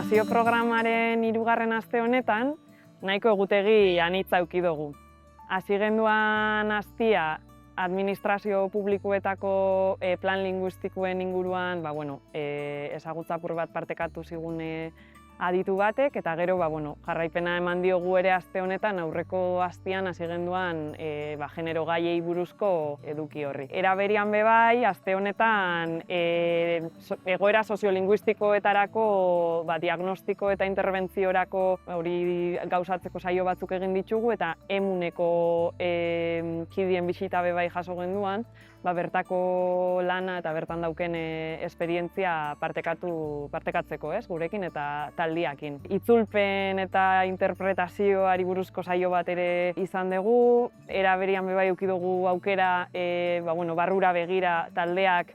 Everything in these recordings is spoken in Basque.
Formazio programaren 3. aste honetan, nahiko egutegi anitza eduki dugu. Hasi genduan astia administrazio publikoetako plan linguistikoen inguruan ezagutza apur bat partekatu zigun aditu batek, eta gero jarraipena eman diogu ere aste honetan, aurreko astean hasi genduan genero gaiei buruzko eduki horri. Era berean bai, aste honetan egoera soziolinguistikoetarako diagnostiko eta interventziorako hori gauzatzeko saio batzuk egin ditugu, eta emuneko kidien bisita bai jaso genduan, bertako lana eta bertan dauken esperientzia partekatzeko, gurekin eta taldiakin. Itzulpen eta interpretazioari buruzko saio bat ere izan dugu, era berean bai eduki dugu aukera barrura begira taldeak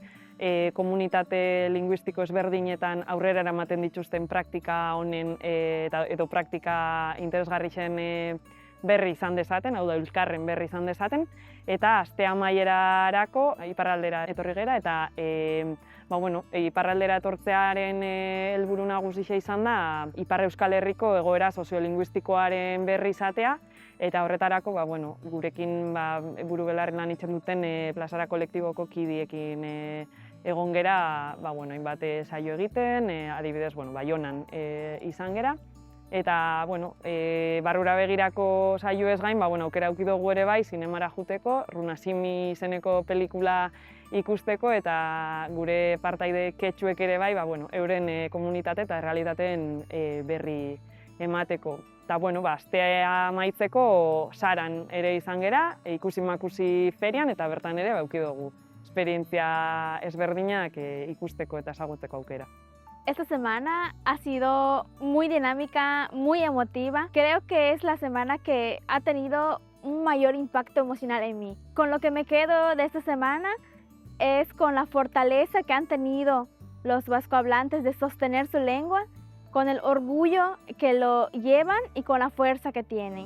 komunitate linguistiko ezberdinetan aurrera eramaten dituzten praktika honen edo praktika interesgarrien berri izan dezaten, hau da elkarren berri izan dezaten, eta aste amaierarako iparraldera etorri gera, eta iparraldera etortzearen helburu nagusia izan da Ipar Euskal Herriko egoera soziolinguistikoaren berri izatea, eta horretarako gurekin buru belarren lan itzen duten plazara kolektiboko kidiekin egon gera hainbat saio egiten, adibidez Baionan izan gera. Eta barrura begirako saioez gain aukera eduki dugu ere bai zinemara joateko, Runasimi izeneko pelikula ikusteko, eta gure partaide ketxuek ere bai euren komunitate eta errealitateen berri emateko. Eta astea amaitzeko Saran ere izan gera, ikusi-makusi ferian, eta bertan ere eduki dugu esperientzia ezberdinak ikusteko eta ezagutzeko aukera. Esta semana ha sido muy dinámica, muy emotiva. Creo que es la semana que ha tenido un mayor impacto emocional en mí. Con lo que me quedo de esta semana es con la fortaleza que han tenido los vascohablantes de sostener su lengua, con el orgullo que lo llevan y con la fuerza que tienen.